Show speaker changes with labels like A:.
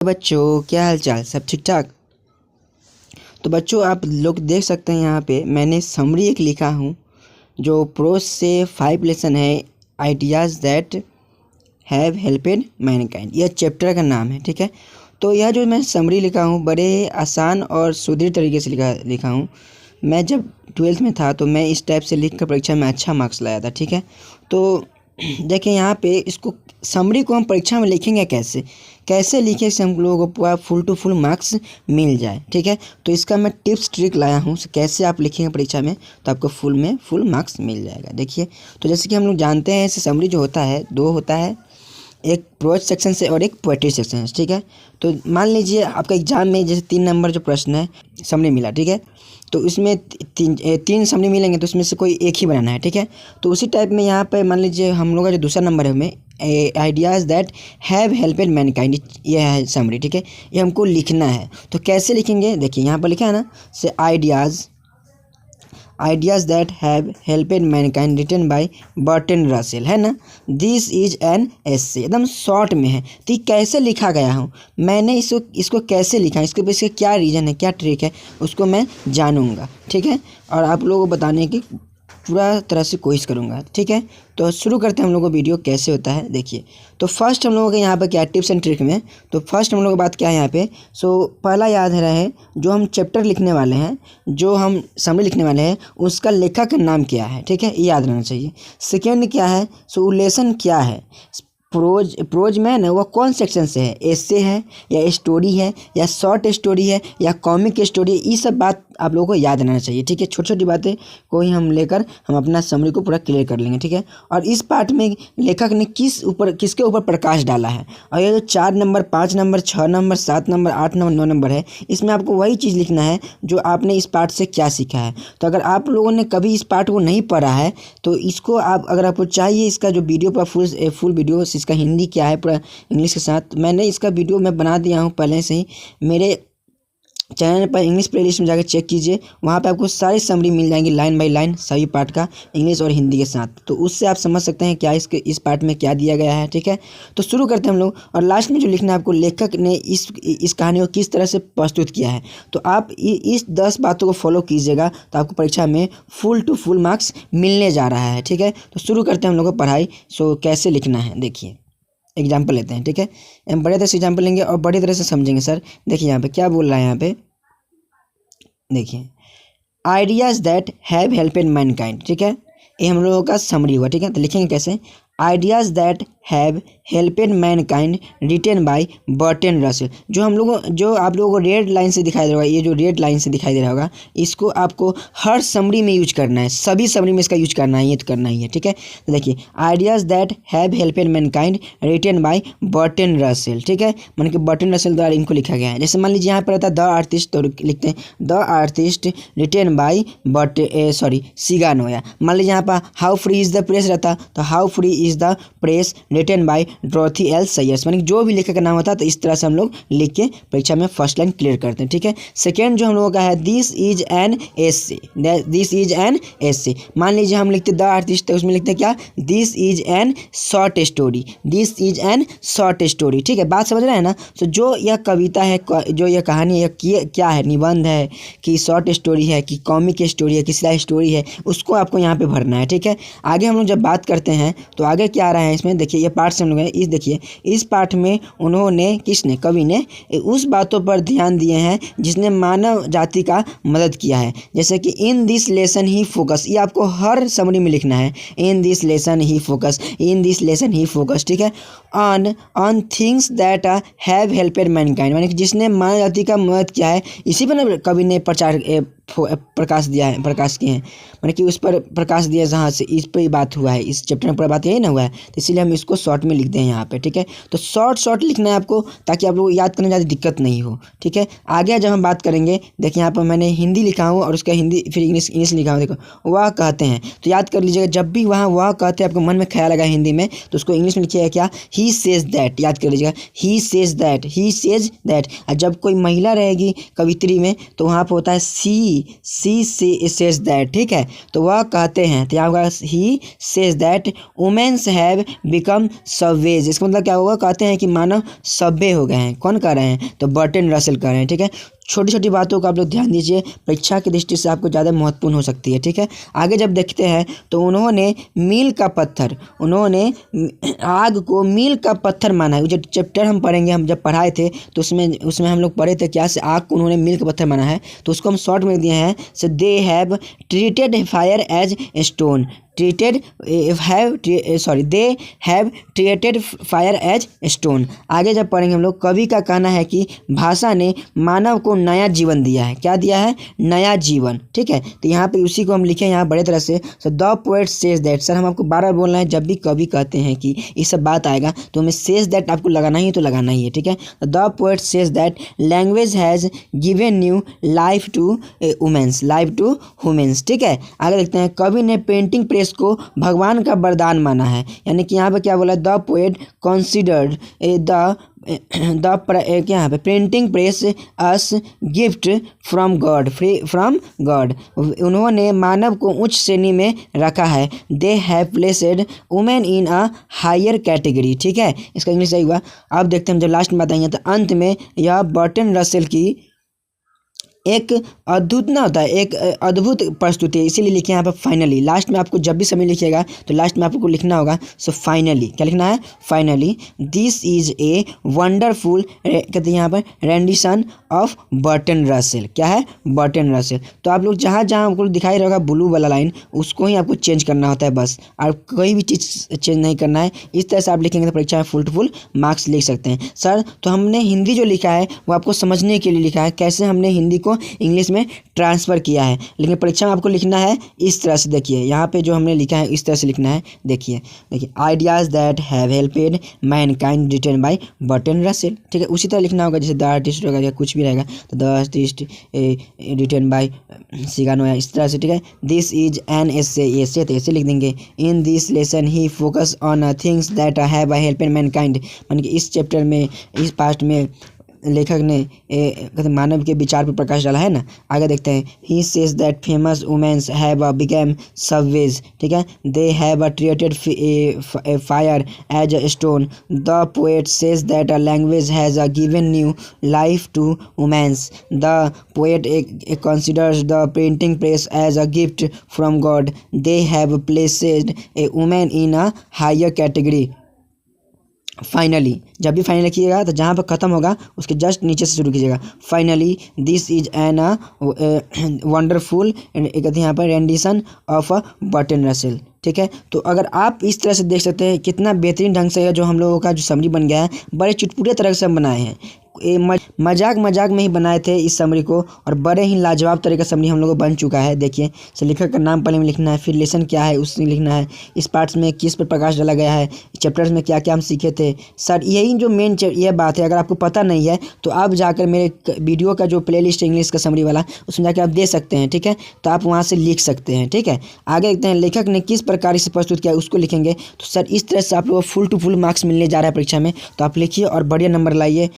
A: बच्चों, क्या हाल चाल, सब ठीक ठाक। तो बच्चों आप लोग देख सकते हैं यहाँ पे मैंने समरी एक लिखा हूँ जो प्रोज से 5 लेसन है, ideas that have helped Mankind. यह चैप्टर का नाम है, ठीक है। तो यह जो मैं समरी लिखा हूँ बड़े आसान और सुदृढ़ तरीके से लिखा हूँ। मैं जब 12th में था तो मैं इस टाइप से लिख कर परीक्षा में अच्छा मार्क्स लाया था, ठीक है। तो देखिए यहाँ पे इसको समरी को हम परीक्षा में लिखेंगे कैसे लिखे से हम लोगों को पूरा फुल टू फुल मार्क्स मिल जाए, ठीक है। तो इसका मैं टिप्स ट्रिक लाया हूँ कैसे आप लिखेंगे परीक्षा में तो आपको फुल मार्क्स मिल जाएगा। देखिए तो जैसे कि हम लोग जानते हैं समरी जो होता है 2 होता है, एक प्रोज सेक्शन से और एक पोएट्री सेक्शन से, ठीक है। तो मान लीजिए आपका एग्जाम में जैसे 3 नंबर जो प्रश्न है समरी मिला, ठीक है। तो इसमें तीन समरी मिलेंगे तो उसमें से कोई एक ही बनाना है, ठीक है। तो उसी टाइप में यहाँ पे मान लीजिए हम लोग का जो दूसरा नंबर है हमें ideas that have helped Mankind, ये है समरी, ठीक है। ये हमको लिखना है। तो कैसे लिखेंगे, देखिए यहाँ पर लिखा है ना, से ideas that have helped mankind written by Bertrand Russell, है ना। दिस इज एन एसे, एकदम शॉर्ट में है। तो ये कैसे लिखा गया हूँ, मैंने इसको कैसे लिखा है, इसके पीछे क्या रीज़न है, क्या ट्रिक है, उसको मैं जानूँगा, ठीक है। और आप लोगों को बताने की पूरा तरह से कोशिश करूँगा, ठीक है। तो शुरू करते हैं हम लोग को वीडियो कैसे होता है। देखिए तो फर्स्ट हम लोगों के यहाँ पे क्या टिप्स एंड ट्रिक में, तो फर्स्ट हम लोगों की बात क्या है यहाँ पे। पहला याद रहे जो हम चैप्टर लिखने वाले हैं, जो हम समरी लिखने वाले हैं उसका लेखक का नाम क्या है, ठीक है, ये याद रहना चाहिए। सेकेंड क्या है, लेसन क्या है, प्रोज में ना वो कौन सेक्शन से है, एसे है या स्टोरी है या शॉर्ट स्टोरी है या कॉमिक स्टोरी है, ये सब बात आप लोगों को याद रहना चाहिए, ठीक है। छोटी छोटी बातें को ही हम लेकर हम अपना समरी को पूरा क्लियर कर लेंगे, ठीक है। और इस पार्ट में लेखक ने किसके ऊपर प्रकाश डाला है, और ये जो 4 number 5 number 6 number 7 number 8 number 9 number है, इसमें आपको वही चीज़ लिखना है जो आपने इस पार्ट से क्या सीखा है। तो अगर आप लोगों ने कभी इस पार्ट को नहीं पढ़ा है तो इसको आप, अगर आपको चाहिए इसका जो वीडियो पर फुल वीडियो, इसका हिंदी क्या है पूरा इंग्लिश के साथ, मैंने इसका वीडियो मैं बना दिया हूँ पहले से ही मेरे चैनल पर इंग्लिश प्लेलिस्ट में जाकर चेक कीजिए, वहाँ पे आपको सारी समरी मिल जाएंगी लाइन बाय लाइन सभी पार्ट का इंग्लिश और हिंदी के साथ। तो उससे आप समझ सकते हैं क्या इस पार्ट में क्या दिया गया है, ठीक है। तो शुरू करते हैं हम लोग, और लास्ट में जो लिखना है आपको लेखक ने इस कहानी को किस तरह से प्रस्तुत किया है। तो आप इस 10 बातों को फॉलो कीजिएगा तो आपको परीक्षा में फुल टू फुल मार्क्स मिलने जा रहा है, ठीक है। तो शुरू करते हैं हम लोग को पढ़ाई। कैसे लिखना है, देखिए एग्जाम्पल लेते हैं, ठीक है। हम बड़े तरह से एग्जाम्पल लेंगे और बड़ी तरह से समझेंगे। सर देखिए यहाँ पे क्या बोल रहा है, यहाँ पे देखिए ideas that have helped Mankind, ठीक है। ये हम लोगों का समरी हुआ, ठीक है। तो लिखेंगे कैसे, ideas that have helped mankind written by Bertrand Russell. जो आप लोगों को रेड लाइन से दिखाई दे रहा होगा, ये जो रेड लाइन से दिखाई दे रहा होगा, इसको आपको हर समरी में यूज करना है, सभी समरी में इसका यूज करना है, ये तो करना ही है, ठीक है। तो देखिए ideas that have helped mankind written by Bertrand Russell, ठीक है। मान के बर्टन रसेल द्वारा इनको लिखा गया है। जैसे मान लीजिए यहाँ पर रहता है द आर्टिस्ट, तो लिखते हैं द आर्टिस्ट रिटेन बाय सिगानोया। मान लीजिए यहाँ पर how free is the press रहता, तो how free is the press written by Dorothy L Sayers. मानी जो भी लेखक का नाम होता है तो इस तरह से हम लोग लिख के परीक्षा में फर्स्ट लाइन क्लियर करते हैं, ठीक है। सेकेंड जो हम लोगों का है, this is an essay, this is an essay. मान लीजिए हम लिखते द आर्टिस्ट, तो उसमें लिखते हैं क्या, this is an short story, this is an short story, ठीक है। बात समझ रहे हैं ना। तो जो यह कविता है, जो यह कहानी है, क्या है, निबंध है कि शॉर्ट स्टोरी है कि कॉमिक स्टोरी है कि सिलाई स्टोरी है, उसको आपको यहाँ पे भरना है, ठीक है। आगे हम लोग जब बात करते हैं तो आगे क्या आ रहा है इसमें, देखिए ये पार्ट से हम लोग इस देखिए इस पार्ट में उन्होंने कवि ने उस बातों पर ध्यान दिए हैं जिसने मानव जाति का मदद किया है। जैसे कि in this lesson he focus, ये आपको हर समरी में लिखना है, in this lesson he focus, in this lesson he focus, ठीक है। On things that have helped mankind, माने कि जिसने मानव जाति का मदद किया है, इसी पर ना कवि ने प्रकाश किए हैं, माने कि उस पर प्रकाश दिया जहाँ से इस पर ही बात हुआ है, इस चैप्टर में पूरा बात यही ना हुआ है, तो इसीलिए हम इसको शॉर्ट में लिखते हैं यहाँ पे, ठीक है। तो शॉर्ट लिखना है आपको ताकि आप लोग याद करने ज़्यादा दिक्कत नहीं हो, ठीक है। आगे जब हम बात करेंगे, देखिए यहाँ पर मैंने हिंदी लिखा हूँ और उसका हिंदी फिर इंग्लिश लिखा हूँ। देखो वह कहते हैं, तो याद कर लीजिएगा, जब भी वहाँ वह कहते हैं आपको मन में ख्याल आएगा हिंदी में, तो उसको इंग्लिश में लिखिएगा क्या, ही सेज दैट, याद कर लीजिएगा, ही says that, he says that. और जब कोई महिला रहेगी कवित्री में तो वहाँ पर होता है सी सी सेज दैट, ठीक है, तो वह कहते हैं, तो यहाँ होगा he says that womens have become savage. इसका मतलब क्या होगा, कहते हैं कि मानव सभ्य हो गए हैं। कौन कह रहे हैं, तो बर्टन रसेल कह रहे हैं, ठीक है। छोटी छोटी बातों का आप लोग ध्यान दीजिए, परीक्षा की दृष्टि से आपको ज़्यादा महत्वपूर्ण हो सकती है, ठीक है। आगे जब देखते हैं तो उन्होंने मील का पत्थर, उन्होंने आग को मील का पत्थर माना है। जो चैप्टर हम पढ़ेंगे, हम जब पढ़ाए थे तो उसमें हम लोग पढ़े थे क्या से आग को उन्होंने मील का पत्थर माना है, तो उसको हम शॉर्ट में दिए हैं, so they have treated fire as stone, they have treated fire as stone. आगे जब पढ़ेंगे हम लोग, कवि का कहना है कि भाषा ने मानव को नया जीवन दिया है। क्या दिया है, नया जीवन, ठीक है। तो यहाँ पे उसी को हम लिखे यहाँ बड़े तरह से, so the poet says that. Sir हम आपको बार बार बोल रहे हैं, जब भी कवि कहते हैं कि ये सब बात आएगा तो हमें सेज दैट आपको लगाना ही है, तो लगाना ही है, ठीक है। The poet says that language has given new life to womens, life to womens, ठीक है। आगे देखते हैं, कवि ने पेंटिंग प्रेस को भगवान का वरदान माना है। यानी कि यहाँ पे क्या बोला, द पोएट कंसिडर्ड यहाँ पे printing press as gift from God, from God. उन्होंने मानव को उच्च श्रेणी में रखा है। They have placed women in a higher category, ठीक है। इसका इंग्लिश सही हुआ। अब देखते हैं, हम जब लास्ट में बताएंगे तो अंत में यह बर्टन रसेल की एक अद्भुत ना होता है, एक अद्भुत प्रस्तुति है, इसीलिए लिखे यहाँ पर फाइनली। लास्ट में आपको जब भी समय लिखिएगा तो लास्ट में आपको लिखना होगा, सो फाइनली, क्या लिखना है, finally this is a wonderful, कहते हैं यहाँ पर रेंडिशन ऑफ बर्टन रसेल। क्या है, बर्टन रसेल। तो आप लोग जहाँ जहाँ आपको दिखाई रहेगा ब्लू वाला लाइन, उसको ही आपको चेंज करना होता है बस, और कोई भी चीज़ चेंज नहीं करना है। इस तरह से आप लिखेंगे तो परीक्षा में फुल टू फुल मार्क्स लिख सकते हैं। सर तो हमने हिंदी जो लिखा है वो आपको समझने के लिए लिखा है, कैसे हमने हिंदी को इंग्लिश में ट्रांसफ़र किया है, लेकिन परीक्षा में आपको लिखना है इस तरह से। देखिए यहाँ पे जो हमने लिखा है इस तरह से लिखना है। देखिए ideas that have helped mankind written by Bertrand Russell, ठीक है। उसी तरह लिखना होगा जैसे द आर्टिस्ट होगा या कुछ भी रहेगा, तो द आर्टिस्ट रिटन बाय सिगानो, इस तरह से, ठीक है। दिस इज एन एसे, तो ऐसे लिख देंगे। In this lesson he focus on things that have helped mankind, यानी कि इस चैप्टर में, इस पार्ट में लेखक ने मानव के विचार पर प्रकाश डाला है ना। आगे देखते हैं, he says that famous womens have become savage, ठीक है। They have treated fire as a stone. The poet says that a language has given new life to womens. The poet considers the printing press as a gift from God. They have placed a women in a higher category. Finally, जब भी final लिखिएगा तो जहाँ पर ख़त्म होगा उसके just नीचे से शुरू कीजिएगा। Finally this is an wonderful, कहते हैं यहाँ पर rendition of a Burton Russell, ठीक है। तो अगर आप इस तरह से देख सकते हैं कितना बेहतरीन ढंग से जो हम लोगों का जो समरी बन गया है, बड़े चुटपुटे तरह से हम बनाए हैं, मजाक में ही बनाए थे इस समरी को, और बड़े ही लाजवाब तरह का समरी हम लोगों को बन चुका है। देखिए, लेखक का नाम पहले में लिखना है, फिर लेसन क्या है उसमें लिखना है, इस पार्ट्स में किस पर प्रकाश डाला गया है, चैप्टर्स में क्या क्या हम सीखे थे। सर यही जो मेन यह बात है, अगर आपको पता नहीं है तो आप जाकर मेरे वीडियो का जो प्लेलिस्ट है इंग्लिश का समरी वाला, उसमें जाकर आप दे सकते हैं, ठीक है। तो आप वहाँ से लिख सकते हैं, ठीक है। आगे देखते हैं, लेखक ने किस प्रकार से प्रस्तुत किया उसको लिखेंगे। तो सर इस तरह से आप लोगों को फुल टू फुल मार्क्स मिलने जा रहा है परीक्षा में, तो आप लिखिए और बढ़िया नंबर लाइए।